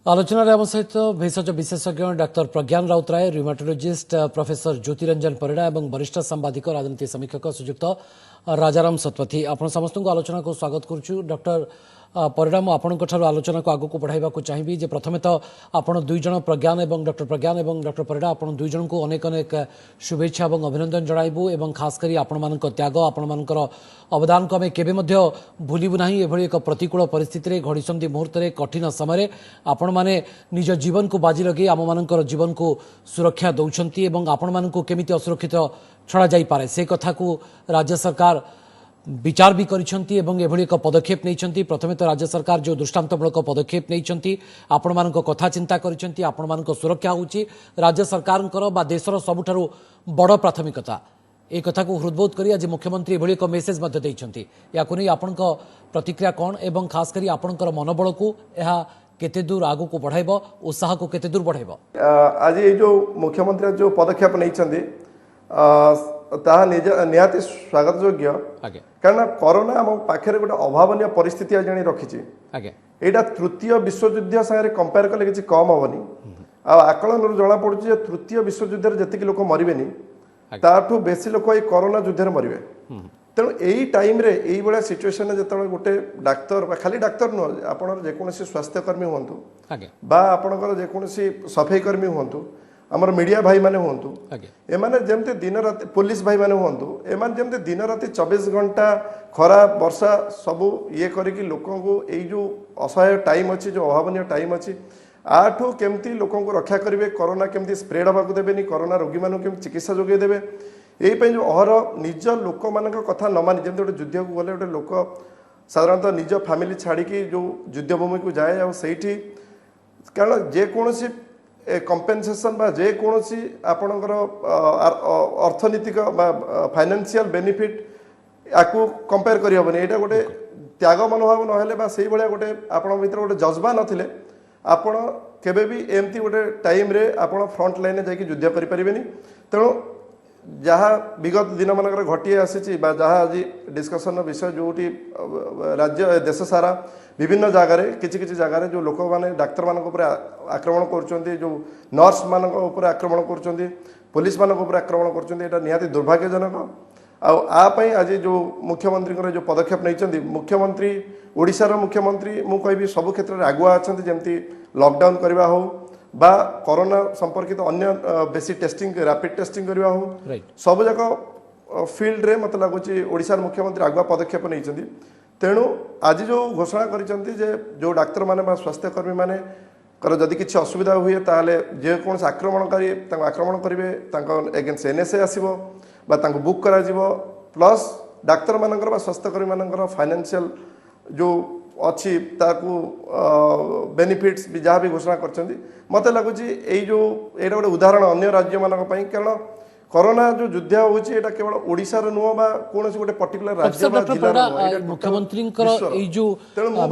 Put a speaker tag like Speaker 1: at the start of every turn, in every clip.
Speaker 1: आलोचना आम सहित भेषज विशेषज्ञ डाक्तर प्रज्ञान राउतराय र्यूमाटोलोजिस्ट प्रोफेसर ज्योतिरंजन परिड़ा और वरिष्ठ सांबादिक राजनीति समीक्षक श्रीजुक्त राजाराम सतपथी आपण समस्त को आलोचना को स्वागत करुछु। डॉक्टर परिड़ा मुझे आलोचना को आगक बढ़ावा चाहिए जे प्रथमे तो आपण दुई जन प्रज्ञान और डॉक्टर परिड़ा आपण दुई जन को अनेक अनेक शुभेच्छा और अभिनंदन जणाइबु एवं खास करी आपण मानक त्याग आपण मानकर अवदान को आम केबे भूलु ना एभली एक प्रतिकूल परिस्थिति घड़ीसंधि मुहूर्त कठिन समय आपण माने निज जीवन को बाजी लगे आम मानकर जीवन को सुरक्षा दौरान और आपण मानक केमिति असुरक्षित छड़ा जाई पारे से कथा को राज्य सरकार विचार भी करिसेंती एवं एभली एक पदक्षेप नहीं। प्रथमे तो राज्य सरकार जो दृष्टांतमूलक पदक्षेप नहीं आपण मानक कथा चिंता करिसेंती आपण मानक सुरक्षा होची राज्य सरकार बा देशर सबुठारु बड़ प्राथमिकता ए कथा को हृदबोध करी आज मुख्यमंत्री एभली एक मेसेज मध्य देइछंती याकु नै आपनक प्रतिक्रिया कोन एवं खास करी आपनकर मनोबल को एहा केते दूर आगु को बढ़ाइबो उत्साह को केते दूर बढ़ाइबो।
Speaker 2: आज ये जो मुख्यमंत्री जो पदक्षेप नहीं ताहा निहाती स्वागत योग्य कारण कोरोना आम पाखे गोटे अभावन परिस्थिति आज रखी यहाँ तृतीय विश्वयुद्ध सागर कंपेयर कले कि कम हेनी आकलन जना पड़े तृतीय विश्वयुद्ध जी लोक मरबेनी ताठू बेसी लोक ये कोरोना युद्ध मरबे तेणु यही टाइम रे यही भाया सिचुएसन जो गोटे डाक्तर खाली डाक्तर नुह आप स्वास्थ्यकर्मी हूँ बा आपणकर जेकोसी सफाई कर्मी हूँ आमर मीडिया भाई माने हूँ एमाने जमते दिन राति पुलिस भाई माने हूँ एमाने जमते दिन राति 24 घंटा खरा वर्षा सबू ये करिकी लोकों को यही जो असहाय टाइम अच्छी जो अभावन टाइम अच्छी आठू केमती लोकों को रक्षा करेंगे कोरोना केमती स्प्रेड हवा देवेनि कोरोना रोगी मानू केमती चिकित्सा जोगे देवे यही जो अहर निज लोक मान कथा न मानि जमी गोटे युद्ध को गले गोटे लोक साधारणतः निज फैमिली छाड़ी जो युद्धभूमि को जाए आठी कारण जेकोसी कंपेनसेशन बा जेकोसी आपणकर अर्थनीतिक फाइनेंशियल बेनिफिट आपको कंपेयर करहबनी यहाँ गोटे त्याग मनोभाव ना से भाया गोटे आपण भर गोटे जज्बा नथिले आपण केबे भी एमती गोटे टाइम रे आपण फ्रंट लाइन जाकि युद्ध करें तेणु जहाँ विगत दिन मानक घटी आसी जहाँ आज डिस्कसन विषय जो राज्य देश सारा विभिन्न जगार किसी जगार जो लोक मैंने डाक्तर मान आक्रमण कर जो नर्स मान आक्रमण कर पुलिस मान आक्रमण कर निहाती दुर्भाग्यजनक आई आज जो मुख्यमंत्री जो पदक्षेप नहीं मुख्यमंत्री ओडिशार मुख्यमंत्री मु कहि सब क्षेत्र में आगुआ अच्छा जमी लॉकडाउन करवा हो बा कोरोना संपर्कित अन्य बेसी टेस्टिंग रैपिड टेस्टिंग करवा हो सब जाक फील्ड रे मत लगुच ओडिशार मुख्यमंत्री आगुआ पदक्षेप नहीं तेणु आज जो घोषणा करिसेंती जे जो डाक्तर माने बा स्वास्थ्यकर्मी माने जदि किसी असुविधा हुए ताहले जेकोसी आक्रमणकारी आक्रमण करेंगे एगेन्स्ट एनएसए आसो बुक करा प्लस डाक्तर मानकर बा स्वास्थ्यकर्मी मानकर फाइनेंशियल जो अच्छी ताकू बेनिफिट्स भी जहाँ भी घोषणा कर मत लगुच जो यहाँ गोटे उदाहरण अन्य राज्य मान कारण कोरोना जो युद्ध होची एटा केवल ओडिशार नुह बा कोनोसी गोटे पर्टिकुलर राज्य बा जिल्ला
Speaker 1: मुख्यमंत्री जो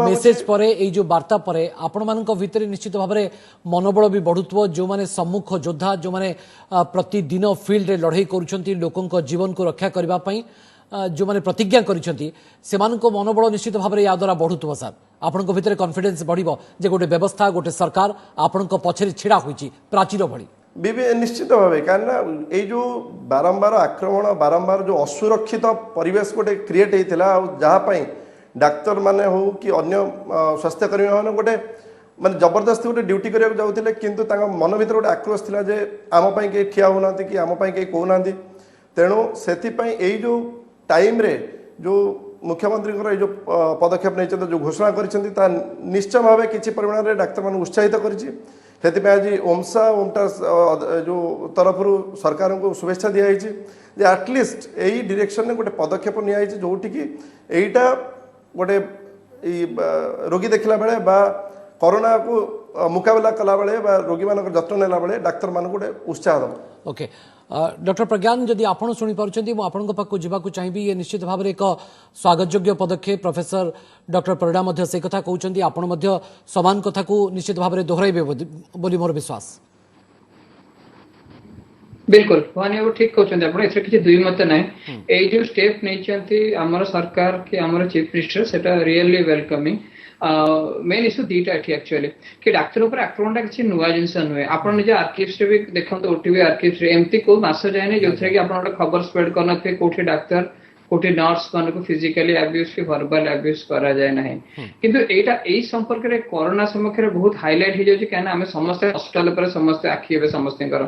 Speaker 1: मेसेज परे ए जो वार्ता परे आपण मानक भितर निश्चित भाव में मनोबल भी बढ़ुत्व जो माने सम्मुख योद्धा जो माने प्रतिदिन फील्ड रे लड़ाई करुछंती लोकंक जीवन को रक्षा करबा पई जो माने प्रतिज्ञा करिसेंती सेमानक मनोबल निश्चित भाव में या द्वारा बढ़ुत्व सर आपनक भितर कॉन्फिडेंस बढ़िबो जे गोटे व्यवस्था गोटे सरकार आपनक पछरे छिड़ा होईची प्राचीर भली
Speaker 2: निश्चित भाव कारण ये जो बारंबार आक्रमण बारंबार जो असुरक्षित परिवेश गोटे क्रिएट होता जहाँपाई डाक्तर माने हो कि अन्य स्वास्थ्यकर्मी मैंने गोटे माने जबरदस्ती गोटे ड्यूटी करने जाते किंतु मन भर गोटे आक्रोश था जे आमपाई कहीं ठिया होना कि आमपाई कहीं कहूना तेणु से यही जो टाइम रे जो मुख्यमंत्री जो पदक्षेप नहीं जो घोषणा कर निश्चय भाव किसी परिमाण में डाक्तर मान उत्साहित कर आज ओमसा ओमटा जो तरफ सरकार को शुभेच्छा दिखाई जे आटलिस्ट यही डिरेक्शन में गोटे पदक्षेप निया जोटिकी यहीटा गोटे रोगी देखला बेले बा कोरोना को मुकाबला कला बेले बा रोगी मान जत्न नेला बेले डाक्तर मान गोटे उत्साह दब।
Speaker 1: ओके डॉक्टर प्रज्ञान जदि आपण शुणी पार्टी मुझे पाक जावाक चाहिए ये निश्चित भाव में एक स्वागत योग्य पदक्षेप प्रोफेसर डॉक्टर परिड़ा से कथा कहते आपण समान कथा को निश्चित भाव में दोहराइबे बोली मोर विश्वास।
Speaker 3: बिल्कुल भवानी ठीक कहते किसी दुई मत ना ये जो स्टेप नहीं सरकार कि आमर चीफ मिनिस्टर से रियली वेलकमिंग मेन इश्यू दीटा एक्चुअली कि डाक्तर ऊपर आक्रमण किसी नुआ जिनस नुहे आप निज आर्किव्स भी देखते ओटीवी आर्किव्स एमती को मास जाए जो कि आप खबर स्प्रेड करते कौटी डाक्तर कोटी नर्स मान को फिजिकली अब्यूज की वर्बल अब्यूज करा जाए ना किंतु एटा एई संपर्क रे कोरोना समक्ष बहुत हाईलाइट हो जाउची काना हमें समस्त हॉस्पिटल पर समस्त आखी हेबे समस्त कर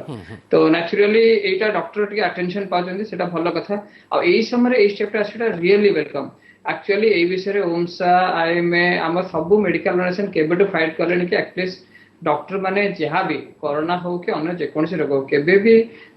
Speaker 3: तो नेचुरली एटा डॉक्टर टी अटेंशन पाजंदी सेटा भलो कथा आ एई समय एई स्टेप सेटा रियली वेलकम एक्चुअली एई विषय रे ओमसा आईएमए हम सब मेडिकल ऑर्गेनाइजेशन केबेटू फाइट करलेनी कि एटलीस्ट डॉक्टर माने जहाँ भी कोरोना हो कि अन्य जेकोसी रोग हो केबे भी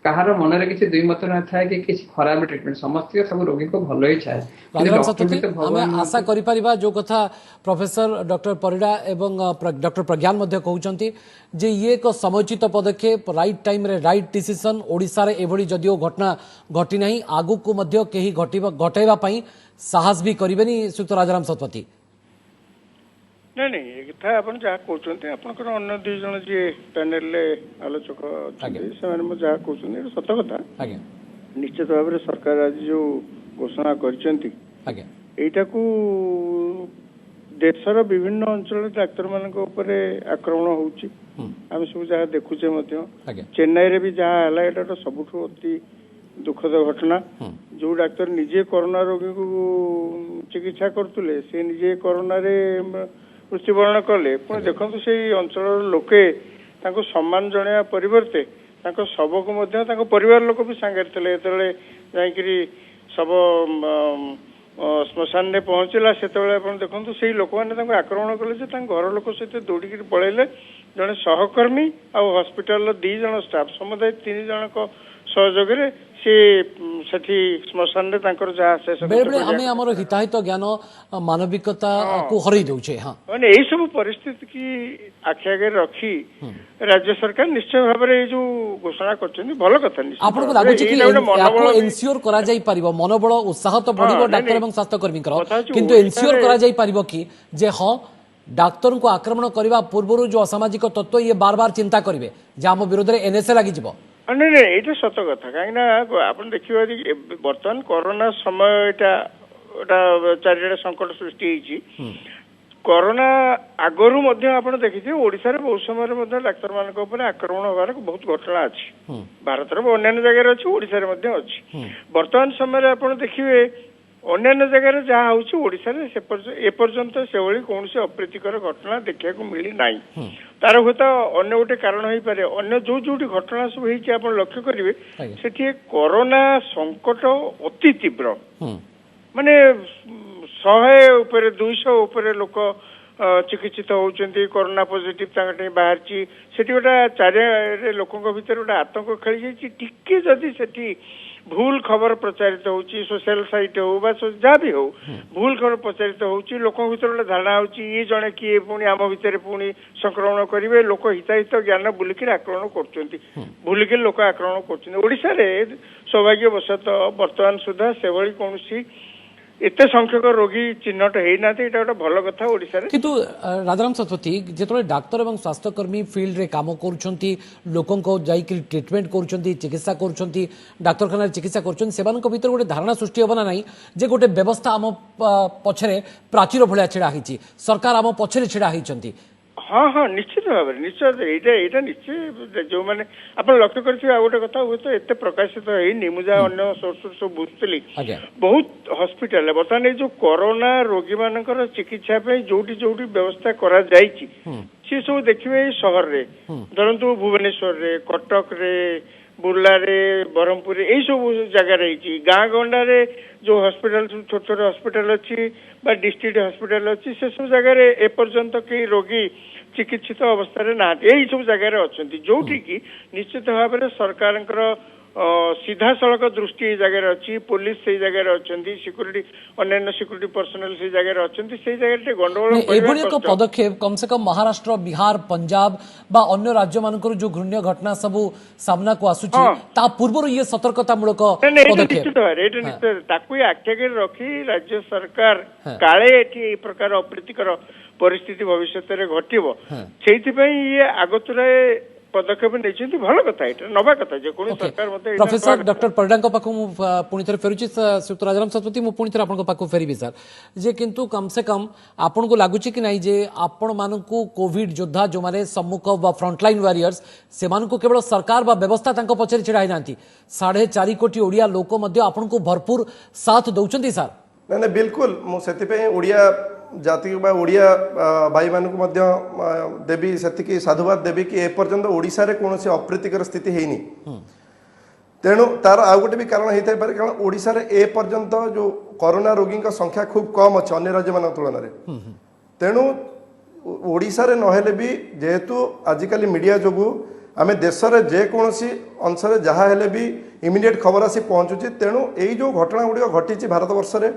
Speaker 3: कहार मन रे किसी दुई मत न थाए कि किसी खराब ट्रीटमेंट समस्त सब रोगी को भलो ही चाहे
Speaker 1: राजाराम सतपथी हमें आशा करि परिबा जो कथा प्रोफेसर डॉक्टर परिडा एवं डॉक्टर प्रज्ञान मध्य कहउचंती जे ये एक समुचित पदक्षेप राइट टाइम रे राइट डिसीजन ओडिसा रे एभली जदियो घटना घटी नाही आगु को मध्य केही घटाइबा पई साहस भी करिबेनी सुक्त राजाराम सतपथी
Speaker 4: नहीं नहीं ये कथा आपन जहाँ कहते आपंकर अन्य दुई जन जी पैनेल आलोचक अच्छे जहाँ कहते सत कथा निश्चित भाव में सरकार आज जो घोषणा करटा को देशर विभिन्न अंचल डाक्तर मान आक्रमण होची आम सब जहाँ देखुचे चेन्नई रे भी जहाँ है यहाँ सबुठ अति दुखद घटना जो डाक्तर निजे कोरोना रोगी को चिकित्सा करते से निजे कोरोना रे मृत्युवरण कले पुणी देखो से अंचल लोके सम्मान जनाया परिवर्ते शव को परिवार लोक भी सांगे थे जाकि शव श्मशान में पहुंचला से देखो से लोक मैंने आक्रमण कले घर लोक सहित दौड़ पलैले जड़े सहकर्मी आ हॉस्पिटल 2 जन स्टाफ समुदाय 3 जन सहयोग श्मशान
Speaker 1: में हिताहित ज्ञान मानविकता को हरई दउछे
Speaker 4: माने यही सब परिस्थिति की आखि आगे रखी राज्य सरकार निश्चय भाव में जो घोषणा करछन भलो कथा
Speaker 1: आपन को लागु कि याको एन्श्योर करा जाई परिबो मनोबल उत्साह तो बढ़िबो डाक्टर एवं स्वास्थ्य कर्मी किंतु एन्श्योर करा जाई परिबो कि जे हां डाक्तर को आक्रमण करबा पूर्व जो असामाजिक तत्व ये बार बार चिंता करिवे जे हम विरोध रे एनएसए लागि जिवो
Speaker 4: नहीं नहीं ये सत कथा कहीं आप देखिए बर्तमान कोरोना समय चारिड़े संकट सृष्टि कोरोना आगरू आप देखिए ओडिशा रे बहुत समय डाक्तर मान आक्रमण होबार बहुत घटना अच्छी भारत अन्य जगह अच्छी ओडिशा रे अच्छी बर्तमान समय आप देखिए अन्य जगह जहाँ होशा एपर्यंत से कौन से अप्रीतिकर घटना देखा मिली ना तार हूँ अन्य गोटे कारण हो पारे अन्य जो जो घटना सब आप लक्ष्य करेंगे से कोरोना संकट अति तीव्र माने 100 200 उपर लोक चिकित्सित होती कोरोना पॉजिटिव बाहर से गोटा चारे लोक भर गोटे आतंक खेली जाइए टिके जदि से भूल खबर प्रचारित होची सोशल साइट हो बा जहाँ भी हो भूल खबर प्रचारित होची लोक भीतर गोटे धारणा होची ये जड़े किए पुणी आम भितर पुणी संक्रमण करेंगे लोक हिताहित ज्ञान बुलिक आक्रमण कर भूलिक लोक आक्रमण कर सौभाग्यवशत बर्तमान सुधा से कौन एते संख्यक रोगी चिन्हट होना गोटे भल कथा ओडिशा रे
Speaker 1: किंतु राजाराम सतपथी जो डाक्तर और स्वास्थ्यकर्मी फील्ड रे काम करुछंती लोकन को जाइकि ट्रीटमेंट करुछंती चिकित्सा करुछंती डाक्तरखाना चिकित्सा करुछंती सेवानक भीतर गोटे धारणा सृष्टि होबना नाही जे गोटे व्यवस्था आम पछरे प्राचीर भलिया छिड़ा हिची सरकार आम पछरे छिड़ा हिचंती
Speaker 4: हाँ हाँ निश्चित भाव में निश्चय यहाँ निश्चय जो मैंने आप लक्ष्य कर गोटे कथा हुए तो एत प्रकाशित है मुझे अन्य सोर्स सब बुझुली बहुत हॉस्पिटल बर्तमान जो कोरोना रोगी मानकर चिकित्सा जोटी जोटी व्यवस्था करा जायछि सी सब देखिए सहर रे धरतु भुवनेश्वर रे कटक रे बुर्ला रे ब्रह्मपुर यही सब जगह रही गाँ गंडा जो हॉस्पिटल छोट छोट हॉस्पिटल अच्छी डिस्ट्रिक्ट हॉस्पिटल अच्छी से सब जगह एपर्यंत कई रोगी चिकित्सित अवस्था ना यही सब जगह अच्छा जोटि की निश्चित भाव में सरकार सीधा सड़क दृष्टि जगह अच्छी पुलिस से जगह अच्छा सिक्यूरीटी अन्य सिक्यूरीटी पर्सनल से जगह अच्छा से जगह गंडगोल
Speaker 1: एक पदक्षेप कम से कम महाराष्ट्र बिहार पंजाब बा अन्य राज्य मानकर जो घृण्य घटना सब सामना को आसुची ता पूर्व ये सतर्कतामूलक
Speaker 4: निश्चित आख्या रखी राज्य सरकार काले प्रकार अप्रीतिकर परिस्थिति भविष्य में घटव से ये आगतुरा पदक्षेप नहीं भल कथा ये नवा कथा जो कौन सरकार
Speaker 1: प्रोफेसर डॉक्टर परिडा पाख पुणी थे फेरुची श्रीयुक्त राजाराम शतपथी मु पुणी थे आपन पाख फेरबी सर जे किंतु कम से कम आपन को लागुची कि नहीं जे आपण मानकू कोविड योद्धा जो माने सम्मुख व फ्रंटलाइन वॉरियर्स से मानकू केवल सरकार व व्यवस्था तांको पछरे छिड़ा ही नांती 4.5 कोटी ओडिया लोक मध्य आपन को भरपूर साथ दउचंती सर
Speaker 2: नहीं बिल्कुल मु सेति पे ओडिया जाति बा ओडिया भाई मानक मध्य देवी सेतिकी साधुवाद देवी कि एपर्यंत ओडिशा रे कोनोसी अप्रीतिकर स्थिति हेनी तेणु तार आ गोटे भी कारण होता है कारण ओडिशा रे एपर्यंत जो कोरोना रोगी संख्या खूब कम अच्छे अन्य राज्य मान तुलन में तेणु ओडिशा रे नहेले भी जेहेतु आजिकल मीडिया जोगु आम देश रे जेकोसी अंश जहाँ हेले भी इमिडिएट खबर आसी पहुँचुची तेणु यही जो घटना गुड़िक घटी भारत वर्ष में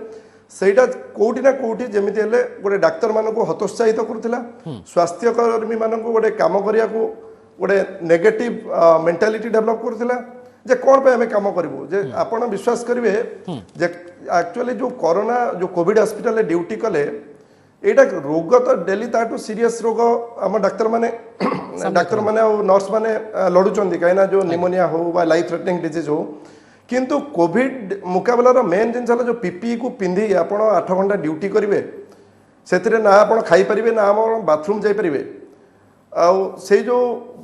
Speaker 2: ସେଇଟା କୋଉଠି ନା କୋଉଠି ଯେମିତି ହେଲେ ଗୋଟେ ଡାକ୍ତର ମାନଙ୍କୁ ହତୋତ୍ସାହିତ କରୁଥିଲା ସ୍ୱାସ୍ଥ୍ୟ କର୍ମୀ ମାନଙ୍କୁ ଗୋଟେ କାମ କରିବାକୁ ଗୋଟେ ନେଗେଟିଭ ମେଣ୍ଟାଲିଟି ଡେଭଲପ କରୁଥିଲା ଯେ କ'ଣ ପାଇଁ ଆମେ କାମ କରିବୁ ଯେ ଆପଣ ବିଶ୍ୱାସ କରିବେ ଯେ ଆକ୍ଚୁଆଲି ଯୋଉ କରୋନା ଯୋଉ କୋଭିଡ ହସ୍ପିଟାଲରେ ଡ୍ୟୁଟି କଲେ ଏଇଟା ରୋଗ ତ ଡେଲି ତାଠୁ ସିରିୟସ୍ ରୋଗ ଆମ ଡାକ୍ତର ମାନେ ଆଉ ନର୍ସ ମାନେ ଲଢୁଛନ୍ତି କାହିଁକିନା ଯୋଉ ନିମୋନିଆ ହଉ ବା ଲାଇଫ ଥ୍ରେଟନିଂ ଡିଜିଜ୍ ହଉ किंतु कोविड मुकाबलार मेन जिन जो पीपी को पिंधि आप 8 घंटा ड्यूटी करेंगे से ना आप खाईपर ना आप बाथरूम जापर से जो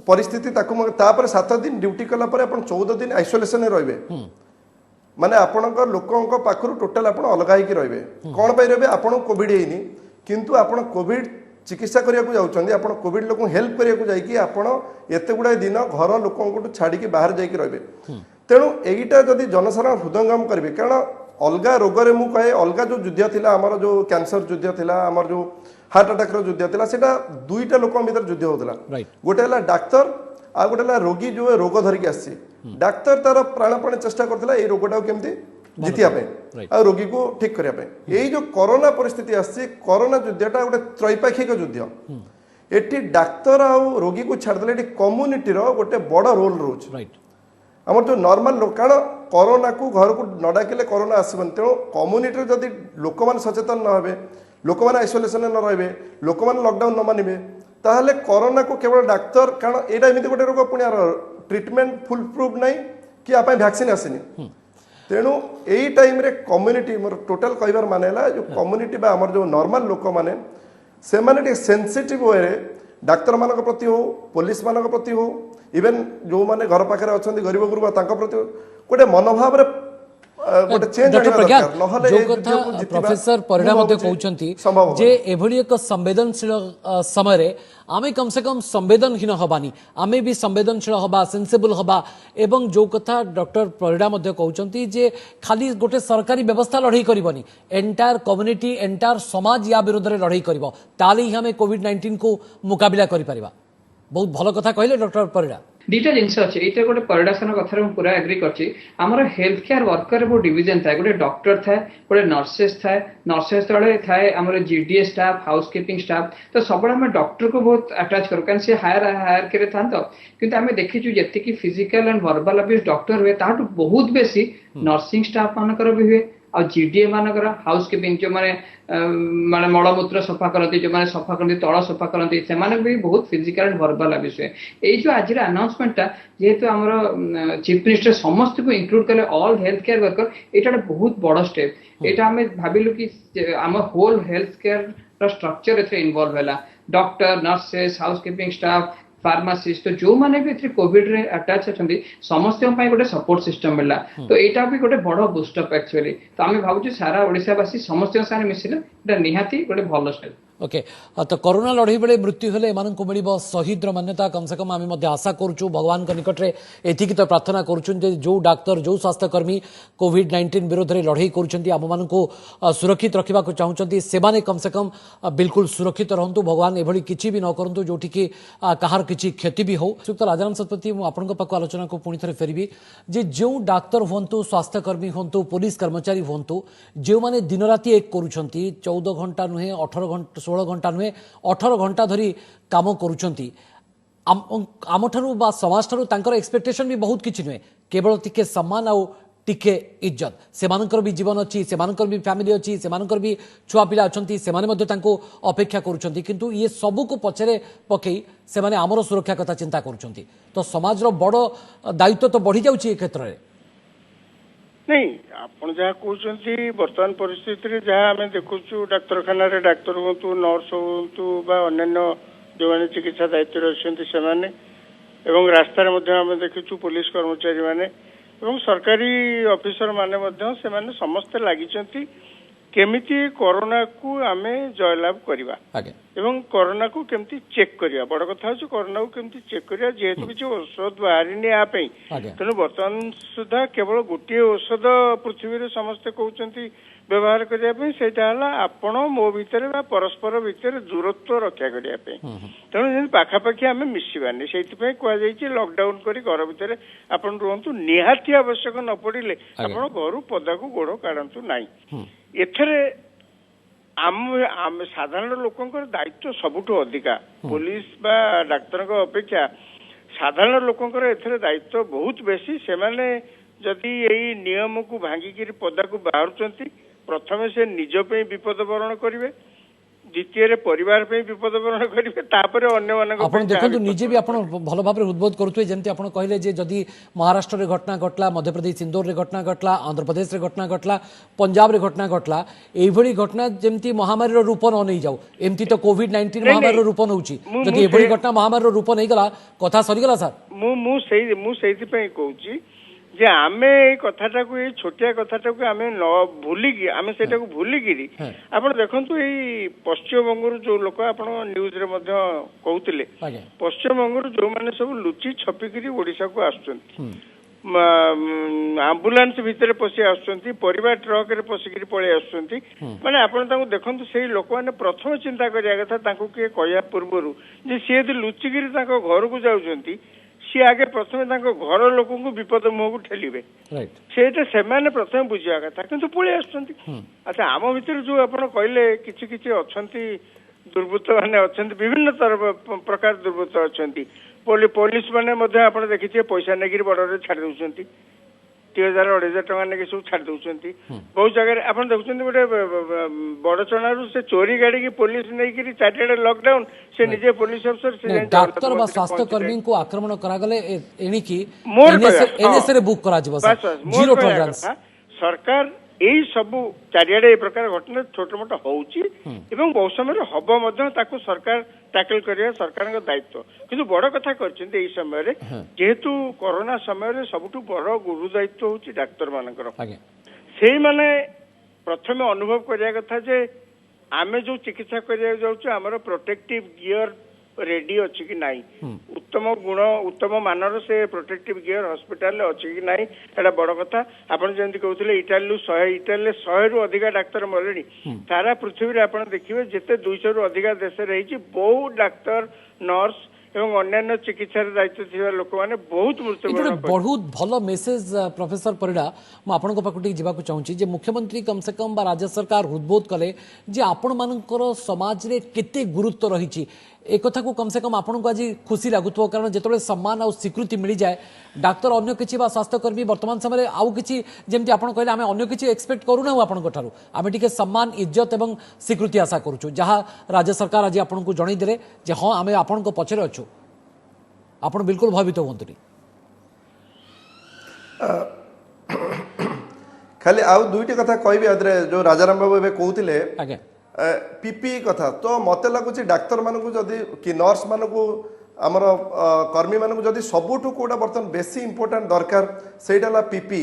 Speaker 2: परिस्थिति 7 दिन ड्यूटी कलापर आप 14 दिन आइसोलेशन रे माने आपण लोकों पाखु टोटाल आप अलग होकर रे कौन पर रे आप कोविड है किंतु आप कोविड चिकित्सा करने जाऊँच आप कोविड लोक हेल्प करने एत गुड़ाए दिन घर लोक छाड़ी बाहर जाकि रे तेणु यहीटा जदि जनसाधारण हृदयंगम करेंगे कारण अलग रोग में मुझे अलग जो युद्ध थी आमर जो कैंसर युद्ध थी आमर जो हार्ट अटैक युद्ध थी से दुईटा लोक भर युद्ध होता गोटे डाक्तर आ गोटे रोगी जो रोग धरिकी आसी डाक्तर तार प्राणपणे चेष्टा करता ये रोगटा केमती जितिया आ रोगी को ठीक करने यही जो कोरोना परिस्थिति आसी कोरोना युद्धटा गोटे त्रैपाक्षिक युद्ध एटी डाक्तर आ रोगी को छाड़देले कम्युनिटी गोटे बड़ रोल रोच आम जो नॉर्मल लोक कारण कोरोना को घर को न डाकिले कोरोना आसबन तेणु कम्युनिटी जदि लोक मैंने सचेतन न हे लोक मैंने आइसोलेशन न रे लोक मैंने लॉकडाउन न मानवे ताहले कोरोना को केवल डाक्तर कारण यहाँ एमती गोटे रोग पुणी ट्रिटमेंट फुल प्रूफ ना कि आप वैक्सीन आसनी तेणु यही टाइम रे कम्युनिटी मोर टोटाल कहबार माने जो कम्युनिटी बा आमर जो नॉर्मल लोक मैंने से माने सेंसिटिव वे डाक्तर मान प्रति हो पुलिस मान प्रति हो इवेन जो माने घर पाखे अच्छा गरीब गुरुबा प्रति गोटे मनोभाव गोटे चेंज
Speaker 1: प्रोफेसर परिडा कहते जे एभली एक संवेदनशील समय आमे कम से कम संवेदनहीन हबानी आमे भी संवेदनशील हबा सेंसिबल हबा एवं जो कथा डॉक्टर परिडा कहते जे खाली गोटे सरकारी व्यवस्था लड़ाई करबनी एंटायर कम्युनिटी एंटायर समाज या विरोध में लड़ाई करब ताले ही हमें कोविड-19 को मुकाबला करि परिबा बहुत भल कथा कहले डॉक्टर परिडा
Speaker 3: दुईटा जिनस अच्छे ये गोटे परिडासन कथार पूरा एग्री कर हेल्थ केयर वर्कर बहुत डिविजन थाए गोटे डॉक्टर थाए गोटे नर्सेस तले थाए आम जीडीएस स्टाफ हाउसकीपिंग स्टाफ तो सब आम डॉक्टर को बहुत अटैच करूँ कारण सी हायर के था तो किंतु आम देखीचु जी physical and verbal abuse doctor हुए ताठू बहुत बेसी नर्सिंग स्टाफ मानकर भी हुए आ जीडीए मानकर हाउसकीपिंग जो माने माने मलमूत्र सफा करती जो माने सफा करती तल सफा करती से माने भी बहुत फिजिकल एंड वर्बल अब्यूज हुए ये जो आज अनाउंसमेंट जेहेतु आमर चीफ मिनिस्टर समस्त को इंक्लूड कले ऑल हेल्थ केयर वर्कर यहाँ बहुत बड़ स्टेप यहाँ आम भाविलु कि आम whole health care structure involve है doctor nurses housekeeping staff pharmacist तो जो माने भी कोविड रे अटैच अच्छे समस्त गोटे सपोर्ट सिस्टम मिला तो यहाँ भी गोटे बड़ बूस्टअप एक्चुअली तो आम भावुँ सारा ओडिशावासी समस्त सारे मिसिले निहाती गोटे भल स्टेप
Speaker 1: ओके तो कोरोना लड़ाई बेले मृत्यु हेले एमानंको मिलिबो शहीद मान्यता कम से कम आम आशा करूँ भगवान निकट में एतिकी तो प्रार्थना करूँ जो डाक्तर जो स्वास्थ्यकर्मी कोविड-19 विरोध में लड़ाई करूँ सुरक्षित रखा चाहते से कम से कम बिल्कुल सुरक्षित रहतु भगवान एभली किसी भी न करूँ जो कहार किसी क्षति भी हो श्रीयुक्त राजाराम शतपथी मुझे पाक आलोचना को पुणी थे फेरबी जे जो डाक्तर हूँ स्वास्थ्यकर्मी हूँ पुलिस कर्मचारी हूँ जो मैंने दिन राति एक करुँच 14 घंटा नुहे 18 घंटा 16 घंटा नुहे 18 घंटा धरी काम करुँच आम ठारू समाज ठारू तांकर एक्सपेक्टेशन भी बहुत किछि नुहे केवल टिके सम्मान आउ टिके इज्जत सेमानकर भी जीवन अच्छी सेमानकर भी फैमिली अच्छी सेमानकर भी छुआ पिला अच्छी सेमाने मध्य तांको अपेक्षा करूछंती किंतु ये सबू को पछरे पकई सेमाने आमर सुरक्षा कथा चिंता करूछंती तो समाज रो बड़ दायित्व तो बढ़ी जाउची ए क्षेत्र रे
Speaker 4: नहीं आपण जहाँ कहते बर्तमान परिस्थिति जहाँ आम देखु डाक्तखाना डाक्तर हूँ नर्स हूँ अन्य जो मैंने चिकित्सा दायित्व अच्छे से रास्तार आम देखु पुलिस कर्मचारी माने सरकारी ऑफिसर माने समस्ते लगी केमिति कोरोना को आम जयलाभ करवा एवं कोरोना को केमती चेक करवा बड़ कथा हूँ कोरोना को केमती चेक करवा जेहेतु किसी औषध बाहरी तेणु बर्तमान सुधा केवल गोटे औषध पृथ्वी रे समस्ते कहते व्यवहार करने आपण मो भितर परस्पर भितर दूरत्व रक्षा करने तेणु पाखापाखि आम मिसवानी से कहुई लॉकडाउन कर घर भितर आपण रुहतु निहाती आवश्यक न पड़े आप घर पदा को गोड़ काढ़ु ना एथरे आम साधारण लोकंकर दायित्व सबुठु अधिका पुलिस बा डाक्तर अपेक्षा साधारण लोकंकर एथरे दायित्व बहुत बेसी से माने जदि यही नियम को भांगिकी पदा को बाहर प्रथमे से निज पे विपद वरण करेंगे द्वितीय परिवार पे विपद वरण करेंगे तापर
Speaker 1: अपन देखो निजे भी अपन भल भाव उद्बोध करुवे जमी आप कहले जदि महाराष्ट्र रे घटना घटला मध्य प्रदेश इंदौर रे घटना घटला आंध्र प्रदेश रे घटना घटला पंजाब रे घटना घटला एभली घटना जमती महामारी रूप न नहीं जाऊ एमती तो कोविड-19 महामारी रूप नौची जदि एभली घटना महामारी रूप नहीं गला कथा सरीगला सर
Speaker 4: कहूँ जे आमे कथाटा को ये छोटिया कथाटा को आमे न भूलिकी आमे सेटा को भूलिकी आपण देखंतु एई पश्चिम बंगरु जो लोक आपण न्यूज रे मध्य कहउतिले पश्चिम बंगरु जो माने सब लुची छपिकी ओडिसा को आछुंती एम्बुलेंस भितर पशि आछुंती परिवार ट्रक रे पशिकी पळे आछुंती माने आपण ताको देखंतु सेई लोक माने प्रथम चिंता करिया कथा ताको के कहया पूर्वरु जे से यदि लुचिकी ताको घर को जाउछंती सी आगे प्रथम घर लोक विपद मुह को ठेलिबे से प्रथम बुझा कथा किंतु पळि आछंती अच्छा आम भितर जो आपण कहले किछि किछि अछंती दुर्बृत्त माने अछंती विभिन्न प्रकार दुर्बृत्त अछंती पुलिस माने मध्ये आपण देखिछे पैसा नेगिर बॉर्डर छाड़ दउछंती 3000 2500 टका नेगी सब छाड़ दउछंती बहुत जगह आपण देखुछंती गोटे बड़ चणारू से चोरी गाड़ी की पुलिस नेगिरी चार्टेड लॉकडाउन से निजे पुलिस अफसर से
Speaker 1: डॉक्टर बा स्वास्थ्य कर्मी को आक्रमण करा गले एणिकी एनएस रे बुक करा जिवो जीरो टॉलरेंस
Speaker 4: सरकार यही सबू चारिआडे ए प्रकार घटना छोट मोट होउची एवं बहुत समय हब मध्य ताकू सरकार टैकल करिया सरकार दायित्व किंतु बड़ कथा करछन्ते एई समय रे जेहेतु कोरोना समय रे सबुठु बड़ गुरु दायित्व होउची डाक्टर मानकर सेई माने प्रथमे अनुभव करिया कथा जे आमे जो चिकित्सा करिया जाउछु हमर प्रोटेक्टिव गियर रेडी अच्छी कि नाई उत्तम गुण उत्तम मानर से प्रोटेक्टिव गियर हॉस्पिटल अच्छी कि नाई एटा बड़ कथा आपण जेंति कहउथिले इटाली 100 रु अधिका डाक्टर मरलेनी सारा पृथ्वी रे आपण देखिबे जेते 200 रु अधिका देश रे रहिछि बहुत डाक्टर नर्स एवं अन्य चिकित्सा दायित्व थिबा लोक माने बहुत मृत्युवरण
Speaker 1: बहुत भलो मेसेज प्रोफेसर परिडा म आपनको पाकुटी जिबाकू चाहूची जे मुख्यमंत्री कम से कम बा राज्य सरकार उद्बोध कले जे आपण मानकर समाज रे केते गुरुत्व रहिछि एक कथा को कम से कम आपन को आज खुशी लागुतो कारण जेतबे सम्मान और स्वीकृति मिल जाए डाक्टर अन्य किछि बा स्वास्थ्यकर्मी वर्तमान समय आउ किछि जेमति आपन कहले आमे अन्य किछि एक्सपेक्ट करू ना आपन को ठारू आमे टिके सम्मान इज्जत एवं स्वीकृति आशा करूछु जहां राज्य सरकार आज आपन को जणै देले जे हां आमे आपन को पछरे अछु आपन बिल्कुल भयभीत होंतुनी
Speaker 2: खाली आउ दुईटी कथा कहबी आदरे जो राजाराम बाबू एबे कहउतिले आगे पीपीई कथा तो मते लगुच डाक्तर मानक जदि कि नर्स मानक आमर कर्मी मानक जदि सबुठु कोटा बर्तन बेसी इंपोर्टेंट दरकार सेटा पीपीई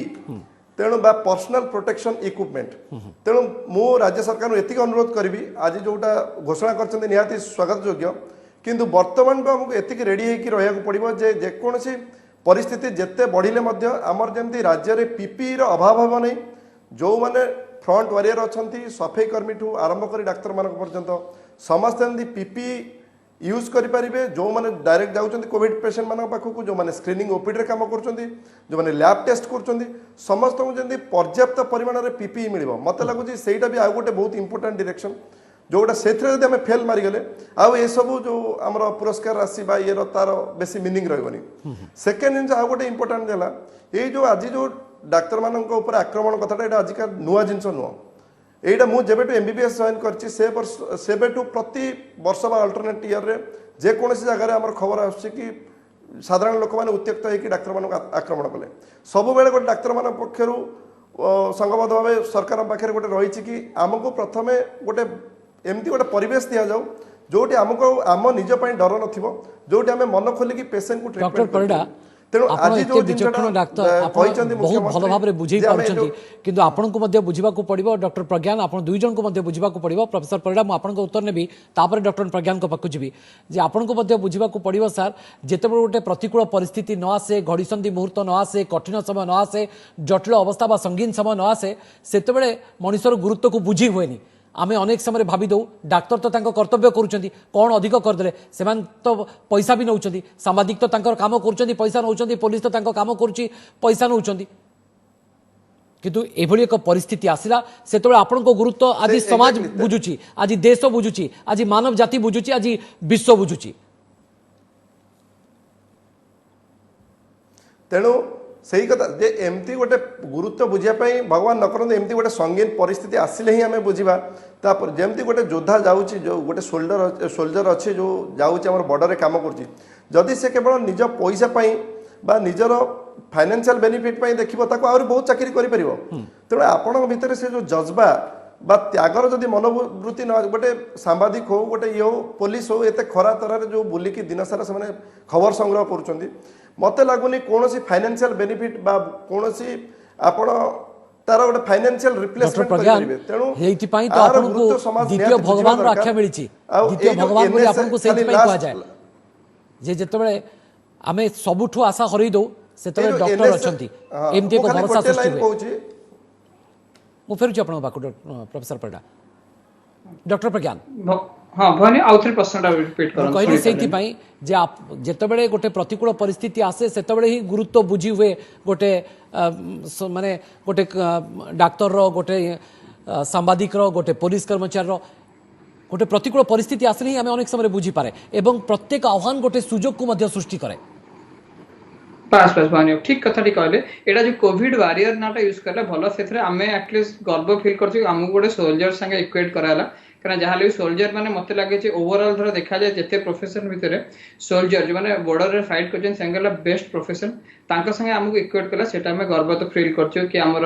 Speaker 2: तेणु बा पर्सनल प्रोटेक्शन इक्विपमेंट तेणु मु राज्य सरकार एतिक अनुरोध करी आज जोटा घोषणा कर निहाती स्वागत योग्य किंतु वर्तमान आमको एतिक रेडी होकर रहा पड़ो जेकोसी परिस्थिति जेते बढ़िले आमर जमी राज्य में पीपीई अभाव हम नहीं जो मैंने फ्रंट वारियर अच्छा सफाई कर्मी ठू आरंभ कर डाक्तर मान पर्यंत समस्ते पीपीई यूज करेंगे जो मैंने डायरेक्ट जाऊँच कोविड पेसेंट मान पाखक जो मैंने स्क्रीनिंग ओपीडी काम कर जो मैंने लैब टेस्ट कर समस्त जमी पर्याप्त परिमाण में पीपीई मिल मत लगुच से भी आउ गोटे बहुत इंपोर्टेंट डायरेक्शन जोटा से फेल मारिगले आउ ये सब जो आम पुरस्कार राशि ये तार बेसी मीनिंग रही सेकेंड जिन आउ गोटे इंपोर्टेंट है ये जो आज जो डाक्तर मानक ऊपर आक्रमण कथाटा एटा आजिका नुआ जिनस नुह एटा मु जेबेटू एमबीबीएस जॉइन करछि सेबेटू प्रति वर्ष बा अल्टरनेट ईयर रे जे कोनोसी जगह रे हमर खबर आछि कि साधारण लोक मैंने उत्त्यक्त होकर डाक्तर मान आक्रमण कले सब बेले गोटे डाक्तर मान पक्षर संघबद्ध भाव सरकार पाखे गोटे रही कि आमको प्रथम गोटे एमती गोटे परिवेश दि जाऊ जोटी आमको आम निज डर न जोटी आम मन खोलिकी पेसेंट को ट्रीटमेंट तेणु आज जो
Speaker 1: विचक्षण डाक्तर बहुत भल भाव में बुझे पार्टी किंतु आपको बुझा पड़ो डॉक्टर प्रज्ञान आप दुई जन को बुझा पड़ो प्रोफेसर परिड़ा मुझे उत्तर नेबी तापर डॉक्टर प्रज्ञान को पाक जी जे आपको बुझा पड़ो सार जिते गोटे प्रतिकूल परिस्थिति न आसे घड़ीसंधि मुहूर्त न आसे कठिन समय न आसे जटिल अवस्था बा संगीन समय न आसे सेते मनुष्यर गुरुत्व को बुझी हुए आमे अनेक समय भावी दौ डाक्तर तो तांको कर्तव्य करुछंती कौन अधिक करदे से तो पैसा भी नौचंती सांबादिक तो तांकर काम करुछंती पैसा नौचंती पुलिस तो तांको काम करुछि पैसा नौचंती किंतु एभली एक परिस्थिति आसिला सेतबे आपनको गुरुत्व आज समाज बुझुछि आज देश बुझुछि आज मानव जाति बुझुछि आज विश्व बुझुछि
Speaker 2: तेणु सही कथा जे एमती गोटे गुरुत्व बुझापी भगवान न करते एमती गोटे संगीन परिस्थिति आसिले ही आम बुझा तापर जमती गोटे योद्धा जाऊँगी जो गोटे सोल्जर अच्छे जो जाऊँगी आम बॉर्डर काम करुँची से केवल निज पैसा बा निजर फाइनेंशियल बेनिफिट देखिए आहरी बहुत चाकरी कर तेणु आपण भितर से जो जज्बा बा त्यागर जदि मनोवृत्ति न गोटे सांबादिक हो गोटे ये हो पुलिस हो एत खरा तरह जो बुलिकी दिन सारा से खबर संग्रह करुँच मत लगुनि कौन फाइनेंशियल बेनिफिट बा कौन आपण तार गोटे फाइनेंशियल रिप्लेसमेंट करिवे तेणु
Speaker 1: हेति पई तो आपनको द्वितीय भगवान आख्या मिली द्वितीय भगवान बोली आपनको सेति पई कहा जाय जे जेतबेले आमे सबुठु आशा हरई दो सेतबेले डॉक्टर अछंती एमती को भरोसा सृष्टि होय मु फेरुची आपन बाकु प्रोफेसर परिड़ा डॉक्टर प्रज्ञान
Speaker 3: हाँ भाई आउथरे प्रश्नटा रिपीट करूँ
Speaker 1: कहली से जे आप जेतेबेले गोटे प्रतिकूल परिस्थिति आसे सेतेबेले ही गुरुत्व बुझी हुए गोटे माने गोटे डाक्तर रो गोटे सांबादिक रो गोटे पुलिस कर्मचारी रो गोटे प्रतिकूल परिस्थिति आसले ही आम अनेक समय बुझी पारे एवं प्रत्येक आह्वान गोटे सुजोग को मध्य सृष्टि करे
Speaker 3: बस बस भाई ठीक कथा कहले एटा जो कोविड वारियर नाटा यूज करला भलो सेथरे आमे एटलीस्ट गर्व फील करछि हमहु गोटे सोल्जर संगे इक्वेट कराला कारण जहाँ भी सोल्जर माने मते लागे ओवरऑल धर देखा जाए जिते प्रोफेशन भितर सोल्जर जो माने बॉर्डर रे फाइट करछन संगला बेस्ट प्रोफेशन तांका संगे हमकु इक्वेट कला सेटा हमें गर्व तो फील करछो कि हमर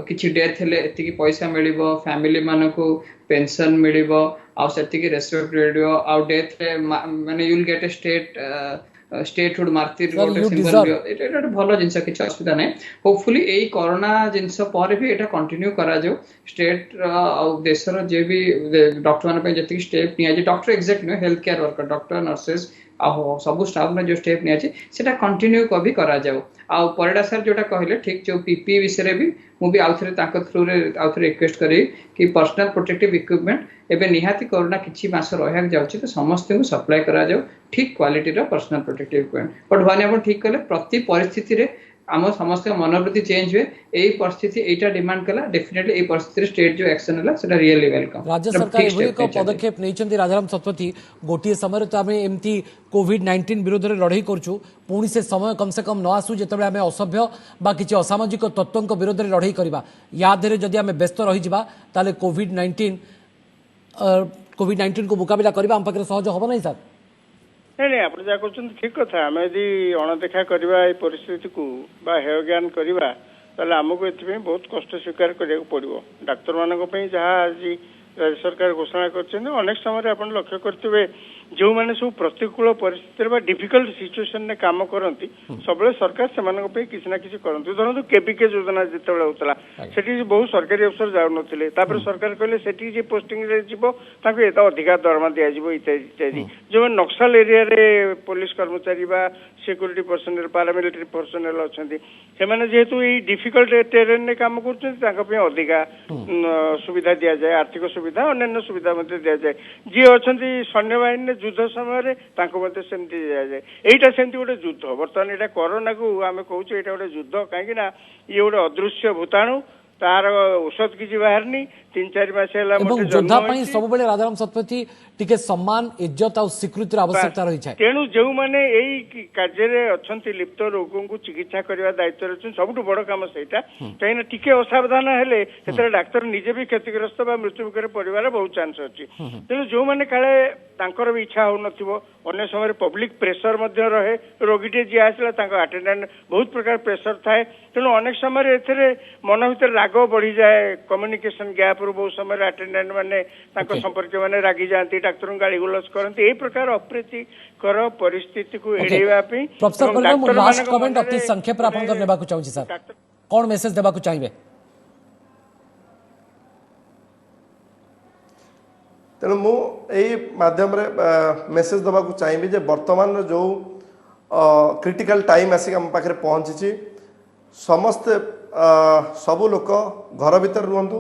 Speaker 3: किछि डेथ हेले एति की पैसा मिलिबो फैमिली मानको पेंशन मिलिबो आ सेति की रेस्पेक्ट मिलिबो आ डेथ माने you will get a statehood martyr गोटे सिंबल एटा भलो जिंस किछ असुविधा नै होपफुली एई कोरोना जिंस पर भी एटा कंटिन्यू करा जो स्टेट देशर जे भी डॉक्टर मान पे जति स्टेप निया जे doctor exact no health care worker doctor nurses आ सब स्टाफ में जो स्टेप निया जे सेटा कंटिन्यू कभी करा जाओ आ परिडा सर जोटा कहले ठीक जो पीपी विषय भी मु भी आउथरे ताको थ्रू रे आउथरे रिक्वेस्ट करी कि पर्सनल प्रोटेक्टिव इक्विपमेंट एबे निहाती कोरोना किछि मास रहया जाउछि तो समस्त को सप्लाई करा जाओ ठीक क्वालिटी रो पर्सनल प्रोटेक्टिव इक्विपमेंट बट भाने आपण ठीक कले प्रति परिस्थिति रे आम समस्त मनोवृत्ति चेंज हुए यही परिस्थिति एटा डिमांड कला डेफिनेटली ए परिस्थिति स्टेट जो एक्शन हला सेटा रियली वेलकम
Speaker 1: राज्य सरकार एभली एक पदक्षेप नैचंती राजाराम सतपथी गोटिए समय तो आम एमती कोविड-19 विरोध में लड़ाई करछु पुणी से समय कम से कम न आसू जेतबे आम असभ्य बा किछि असामाजिक तत्वों विरोध में लड़ाई करबा या देरे जदि आम व्यस्त रही जिबा ताले कोविड-19 को मुकाबला करबा हम पाखरे सहज होबो नै सर
Speaker 4: नहीं आप कहते ठीक कथा आम यदि अणदेखा करवा परिस्थिति को हेय ज्ञान करवा ताले आमको एथि बहुत कष्ट स्वीकार करिया पड़ो डाक्तर मानक जहाँ आज राज्य सरकार घोषणा कर अनेक समय आप लक्ष्य करते जो मैंने सब प्रतिकूल परिस्थिति डिफिकल्ट सिचुएशन ने काम करती सब सरकार से किसी ना किसी करती धरतु केबीके योजना जिते होता से बहुत सरकारी अफसर जाऊन सरकार कहले से पोस्टिंग जीव अधिका दरमा दिज्व इत्यादि इत्यादि जो नक्सल एरिया रे पुलिस कर्मचारी बा सिक्यूरीटी पर्सनेल पारामिलिटारी पर्सनेल अच्छा से जेहेतु ये डिफिकल्ट टेरेन ने काम करधिका सुविधा दि जाए आर्थिक सुविधा अन्य सुविधा दि जाए जी अच्छा सैन्य बाहिनी युद्ध समय सेमती दि जाए यहीटा सेमती गोटे युद्ध बर्तमान यहाँ कोरोना को आम कहूँ ये गोटे युद्ध कहीं ये गोटे अदृश्य भूताणु तार औषध किसी बाहरनी 3-4 मास है
Speaker 1: ଏବଂ ଯୋଦ୍ଧା ପାଇଁ ସବୁବେଳେ ରାଜାରାମ ଶତପଥୀ ଟିକେ ସମ୍ମାନ ଇଜ୍ଜତ ଆଉ ସ୍ୱୀକୃତିର ଆବଶ୍ୟକତା ରହିଥାଏ।
Speaker 4: ତେଣୁ ଯେଉଁମାନେ ଏଇ କାର୍ଯ୍ୟରେ ଅଛନ୍ତି ଲିପ୍ତ ରୋଗଙ୍କୁ ଚିକିତ୍ସା କରିବା ଦାୟିତ୍ୱରେ ଅଛନ୍ତି ସବୁଠୁ ବଡ କାମ ସେଇଟା। କାହିଁକିନା ଟିକେ ଅସାବଧାନ ହେଲେ ସେଥିରେ ଡାକ୍ତର ନିଜେ ବି କ୍ଷତିଗ୍ରସ୍ତ ବା ମୃତ୍ୟୁ ମୁଖରେ ପଡିବାର ବହୁତ ଚାନ୍ସ ଅଛି। ତେଣୁ ଯେଉଁମାନେ କାଳେ ତାଙ୍କର ବି ଇଚ୍ଛା ହଉନଥିବ ଅନ୍ୟ ସମୟରେ ପବ୍ଲିକ ପ୍ରେସର ମଧ୍ୟ ରହେ, ରୋଗୀଟେ ଯିଏ ଆସିଲା ତାଙ୍କ ଆଟେଣ୍ଡାଣ୍ଟ ବହୁତ ପ୍ରକାର ପ୍ରେସର ଥାଏ। ତେଣୁ ଅନେକ ସମୟରେ ଏଥିରେ ମନ ଭିତରେ ରାଗ ବଢିଯାଏ, କମ୍ୟୁନିକେସନ ଗ୍ୟାପ ରୁ ବହୁତ ସମୟରେ ଆଟେଣ୍ଡାଣ୍ଟ ମାନେ ତାଙ୍କ ସମ୍ପର୍କୀୟ ମାନେ ରାଗି ଯାଆନ୍ତି, ଡାକ୍ତରଙ୍କୁ ଗାଳିଗୁଲଜ କରନ୍ତି। ଏହି ପ୍ରକାର ଅପ୍ରୀତିକର ପରିସ୍ଥିତିକୁ ଏଡେଇବା ପାଇଁ
Speaker 1: ପ୍ରଫେସର ପରିଡ଼ା ମୁଁ ଲାଷ୍ଟ କମେଣ୍ଟ ଅତି ସଂକ୍ଷେପରେ ଆପଣଙ୍କର ନେବାକୁ ଚାହୁଁଛି ସାର୍, କ'ଣ ମେସେଜ ଦେବାକୁ ଚାହିଁବେ?
Speaker 2: ତେଣୁ ମୁଁ ଏଇ ମାଧ୍ୟମରେ ମେସେଜ ଦେବାକୁ ଚାହିଁବି ଯେ ବର୍ତ୍ତମାନ ଯେଉଁ କ୍ରିଟିକାଲ ଟାଇମ୍ ଆସିକି ଆମ ପାଖରେ ପହଞ୍ଚିଛି, ସମସ୍ତେ ସବୁ ଲୋକ ଘର ଭିତରେ ରୁହନ୍ତୁ,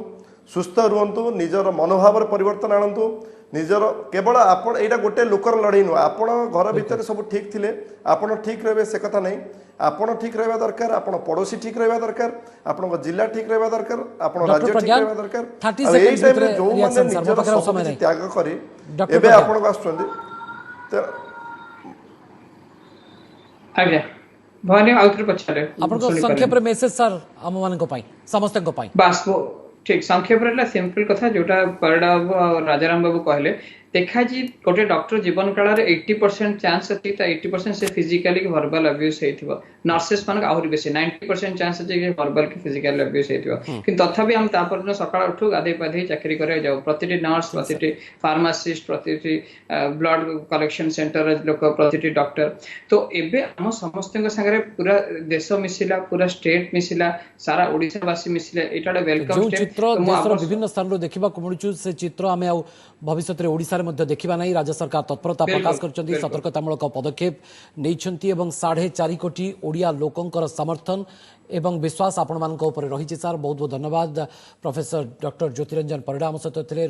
Speaker 2: ସୁସ୍ଥ ରୁହନ୍ତୁ, ନିଜର ମନୋଭାବରେ ପରିବର୍ତ୍ତନ ଆଣନ୍ତୁ। ନିଜର କେବଳ ଆପଣ ଏଇଟା ଗୋଟେ ଲୋକର ଲଢ଼େଇ ନୁହଁ, ଆପଣ ଘର ଭିତରେ ସବୁ ଠିକ୍ ଥିଲେ ଆପଣ ଠିକ୍ ରହିବେ ସେ କଥା ନାହିଁ। ଆପଣ ଠିକ୍ ରହିବା ଦରକାର, ଆପଣ ପଡ଼ୋଶୀ ଠିକ୍ ରହିବା ଦରକାର, ଆପଣଙ୍କ ଜିଲ୍ଲା ଠିକ୍ ରହିବା ଦରକାର, ଆପଣ ରାଜ୍ୟ ଠିକ୍ ରହିବା ଦରକାର। ଆଉ ଏଇ ଟାଇମରେ ଯେଉଁମାନେ ନିଜର ସବୁ କିଛି ତ୍ୟାଗ କରି ଏବେ ଆପଣଙ୍କୁ ଆସୁଛନ୍ତି
Speaker 3: ଆଜ୍ଞା ଭବାନୀ ଆଉଥରେ ପଚାରେ
Speaker 1: ଆପଣଙ୍କ ସଂକ୍ଷେପରେ ମେସେଜ ସାର୍ ଆମମାନଙ୍କ ପାଇଁ ସମସ୍ତଙ୍କ ପାଇଁ।
Speaker 3: ବାସ୍ ଠିକ ସଂକ୍ଷେପରେ ହେଲା ସିମ୍ପଲ କଥା ଯୋଉଟା ପରିଡ଼ା ବାବୁ ଆଉ ରାଜାରାମ ବାବୁ କହିଲେ। ଦେଖାଯି ଗୋଟେ ଡକ୍ଟର ଜୀବନ କାଳରେ 80% ଚାନ୍ସ ଅଛି ତ 80% ସେ ଫିଜିକାଲି କି ଭର୍ବାଲ ଆବ୍ୟୁଜ ହେଇଥିବ। ନର୍सेस ମାନଙ୍କୁ ଆହୁରି ବେଶୀ 90% ଚାନ୍ସ ଅଛି କି ଭର୍ବାଲ କି ଫିଜିକାଲ ଆବ୍ୟୁଜ ହେଇଥିବ। କିନ୍ତୁ ତଥାପି ଆମେ ତା ପରଦିନ ସକାଳ ଉଠୁ ଗାଧେଇ ପାଧେଇ ଚାକିରି କରିବାକୁ ଯାଉ। ପ୍ରତିଟି ନର୍ସ, ପ୍ରତିଟି ଫାର୍ମାସିଷ୍ଟ, ପ୍ରତିଟି ବ୍ଲଡ କଲେକ୍ସନ ସେଣ୍ଟର ଲୋକ, ପ୍ରତିଟି ଡକ୍ଟର। ତ ଏବେ ଆମ ସମସ୍ତଙ୍କ ସାଙ୍ଗରେ ପୁରା ଦେଶ ମିଶିଲା, ପୁରା ଷ୍ଟେଟ ମିଶିଲା, ସାରା ଓଡ଼ିଶାବାସୀ ମିଶିଲେ। ଏଇଟା ଗୋଟେ ୱେଲକମ
Speaker 1: ଯେଉଁ
Speaker 3: ଷ୍ଟେପ।
Speaker 1: ଚିତ୍ର ଦେଶର ବିଭିନ୍ନ ସ୍ଥାନରୁ ଦେଖିବାକୁ ମିଳୁଛି ସେ ଚିତ୍ର ଆମେ ଆଉ ଭବିଷ୍ୟତରେ ଓଡ଼ିଶାରେ ମଧ୍ୟ ଦେଖିବା ନାହିଁ। ରାଜ୍ୟ ସରକାର ତତ୍ପରତା ପ୍ରକାଶ କରିଛନ୍ତି, ସତର୍କତାମୂଳକ ପଦକ୍ଷେପ ନେଇଛନ୍ତି ଏବଂ 4.5 କୋଟି ଓଡ଼ିଆ ଲୋକଙ୍କର ସମର୍ଥନ ଏବଂ ବିଶ୍ୱାସ ଆପଣମାନଙ୍କ ଉପରେ ରହିଛି। ସାର୍ ବହୁତ ବହୁତ ଧନ୍ୟବାଦ। ପ୍ରଫେସର ଡକ୍ଟର ଜ୍ୟୋତିରଞ୍ଜନ ପରିଡ଼ା ଆମ ସହିତ ଥିଲେ,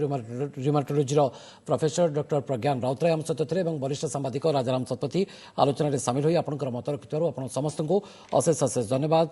Speaker 1: ରୁମାଟୋଲୋଜିର ପ୍ରଫେସର ଡକ୍ଟର ପ୍ରଜ୍ଞାନ ରାଉତରାୟ ଆମ ସହିତ ଥିଲେ ଏବଂ ବରିଷ୍ଠ ସାମ୍ବାଦିକ ରାଜାରାମ ଶତପଥୀ ଆଲୋଚନାରେ ସାମିଲ ହୋଇ ଆପଣଙ୍କର ମତ ରଖିଥିବାରୁ ଆପଣ ସମସ୍ତଙ୍କୁ ଅଶେଷ ଅଶେଷ ଧନ୍ୟବାଦ।